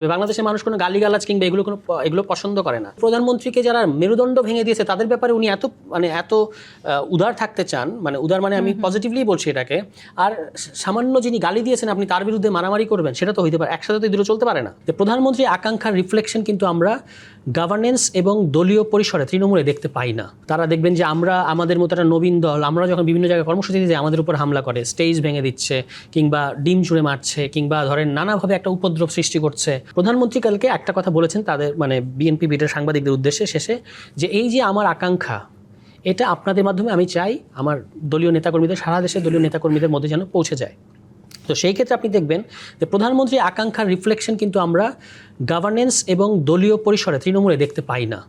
বাংলাদেশের মানুষ কোনো গালিগালাজ কিংবা এগুলো পছন্দ করে না। প্রধানমন্ত্রীকে যারা মেরুদণ্ড ভেঙে দিয়েছে তাদের ব্যাপারে উনি এত উদার থাকতে চান, মানে উদার মানে আমি পজিটিভলি বলছি এটাকে। আর সামান্য যিনি গালি দিয়েছেন আপনি তার বিরুদ্ধে মারামারি করবেন, সেটা তো হইতে পারে, একসাথে তো দুটো চলতে পারে না। যে প্রধানমন্ত্রী আকাঙ্ক্ষার রিফ্লেকশন কিন্তু আমরা গভর্নেন্স এবং দলীয় পরিসরে তৃণমূলে দেখতে পাই না। তারা দেখবেন যে আমরা আমাদের মতো একটা নবীন দল, আমরা যখন বিভিন্ন জায়গায় কর্মসূচি দিতে যাই আমাদের উপর হামলা করে, স্টেজ ভেঙে দিচ্ছে কিংবা ডিম ছুঁড়ে মারছে কিংবা ধরেন নানাভাবে একটা উপদ্রব সৃষ্টি করছে। প্রধানমন্ত্রী কালকে একটা কথা বলেছেন তাদের মানে বিএনপি বিটের সাংবাদিকদের উদ্দেশ্যে শেষে, যে এই যে আমার আকাঙ্ক্ষা, এটা আপনাদের মাধ্যমে আমি চাই আমার দলীয় নেতাকর্মীদের, সারা দেশের দলীয় নেতাকর্মীদের মধ্যে যেন পৌঁছে যায়। তো সেই ক্ষেত্রে আপনি দেখবেন যে প্রধানমন্ত্রী আকাঙ্ক্ষার রিফ্লেকশন কিন্তু আমরা গভর্নেন্স এবং দলীয় পরিসরে তৃণমূলে দেখতে পাই না।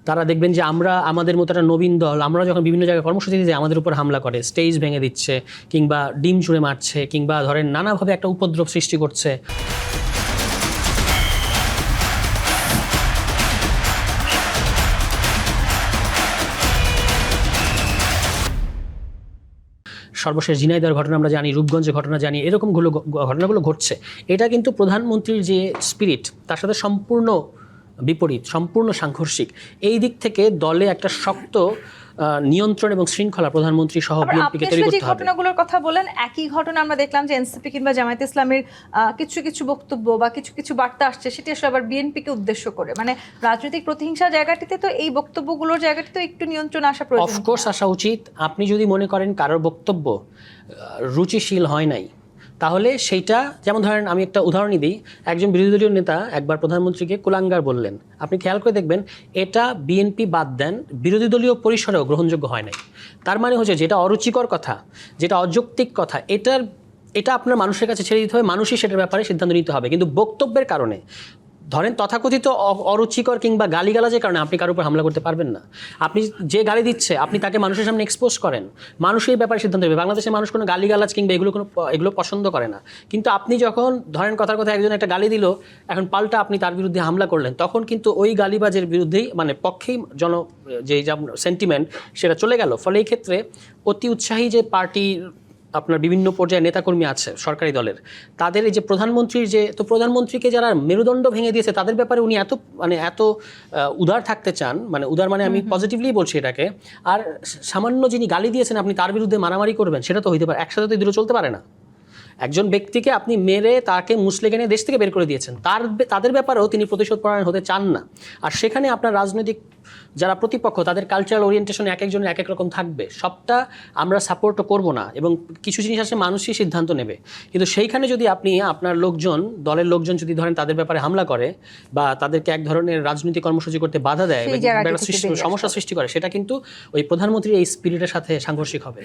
তারা দেখবেন যে আমরা আমাদের মতো একটা নবীন দল, আমরা যখন বিভিন্ন জায়গায় কর্মসূচি দিতে যাই আমাদের উপর হামলা করে, স্টেজ ভেঙে দিচ্ছে কিংবা ডিম ছুঁড়ে মারছে কিংবা ধরেন নানাভাবে একটা উপদ্রব সৃষ্টি করছে। সর্বশেষ ঝিনাইদহের ঘটনা আমরা জানি, রূপগঞ্জের ঘটনা জানি, এরকমগুলো ঘটনাগুলো ঘটছে। এটা কিন্তু প্রধানমন্ত্রীর যে স্পিরিট তার সাথে সম্পূর্ণ বিপরীত, সম্পূর্ণ সাংঘর্ষিক। এই দিক থেকে দলে একটা শক্ত নিয়ন্ত্রণ এবং শৃঙ্খলা প্রধানমন্ত্রী সহ বিএনপিকে তৈরি করতে হবে। ঘটনাগুলোর কথা বলেন, একই ঘটনা আমরা দেখলাম যে এনসিপি কিংবা জামায়াতে ইসলামের কিছু বক্তব্য বা কিছু বার্তা আসছে, সেটি আসলে আবার বিএনপিকে উদ্দেশ্য করে, মানে রাজনৈতিক প্রতিহিংসা জায়গাটিতে তো এই বক্তব্যগুলোর জায়গাটি তো একটু নিয়ন্ত্রণ আসা প্রয়োজন। অফকোর্স আসা উচিত। আপনি যদি মনে করেন কারোর বক্তব্য রুচিশীল হয় নাই, তাহলে সেইটা, যেমন ধরেন আমি একটা উদাহরণই দিই, একজন বিরোধী দলীয় নেতা একবার প্রধানমন্ত্রীকে কুলাঙ্গার বললেন। আপনি খেয়াল করে দেখবেন এটা বিএনপি বাদ দেন বিরোধী দলীয় পরিসরেও গ্রহণযোগ্য হয় নাই। তার মানে হচ্ছে যেটা অরুচিকর কথা, যেটা অযৌক্তিক কথা, এটা আপনার মানুষের কাছে ছেড়ে দিতে হবে, মানুষই সেটার ব্যাপারে সিদ্ধান্ত নিতে হবে। কিন্তু বক্তব্যের কারণে, ধরেন তথাকথিত অরুচিকর কিংবা গালিগালাজের কারণে আপনি কারোর উপর হামলা করতে পারবেন না। আপনি যে গালি দিচ্ছে আপনি তাকে মানুষের সামনে এক্সপোজ করেন, মানুষই এই ব্যাপারে সিদ্ধান্ত নেবে। বাংলাদেশের মানুষ কোনো গালিগালাজ কিংবা এগুলো পছন্দ করে না। কিন্তু আপনি যখন ধরেন কথার কথা একজন একটা গালি দিল, এখন পাল্টা আপনি তার বিরুদ্ধে হামলা করলেন, তখন কিন্তু ওই গালিবাজের বিরুদ্ধেই মানে পক্ষেই যে সেন্টিমেন্ট সেটা চলে গেল। ফলে এই ক্ষেত্রে অতি উৎসাহী যে পার্টি আপনার বিভিন্ন পর্যায়ে নেতাকর্মী আছে সরকারি দলের, তাদের এই যে প্রধানমন্ত্রীকে যারা মেরুদণ্ড ভেঙে দিয়েছে তাদের ব্যাপারে উনি এত উদার থাকতে চান, মানে উদার মানে আমি পজিটিভলি বলছি এটাকে। আর সামান্য যিনি গালি দিয়েছেন আপনি তার বিরুদ্ধে মারামারি করবেন, সেটা তো হইতে পারে, একসাথে তো দুটো চলতে পারে না। একজন ব্যক্তিকে আপনি মেরে তাকে মুসলে গেনে দেশ থেকে বের করে দিয়েছেন, তাদের ব্যাপারেও তিনি প্রতিশোধ পরায়ণ হতে চান না। আর সেখানে আপনার রাজনৈতিক যারা প্রতিপক্ষ তাদের কালচারাল ওরিয়েন্টেশন এক একজনের এক এক রকম থাকবে, সবটা আমরা সাপোর্টও করব না, এবং কিছু জিনিস আসলে মানুষই সিদ্ধান্ত নেবে। কিন্তু সেইখানে যদি আপনি আপনার দলের লোকজন যদি ধরেন তাদের ব্যাপারে হামলা করে বা তাদেরকে এক ধরনের রাজনৈতিক কর্মসূচি করতে বাধা দেয়, সমস্যা সৃষ্টি করে, সেটা কিন্তু ওই প্রধানমন্ত্রীর এই স্পিরিটের সাথে সাংঘর্ষিক হবে।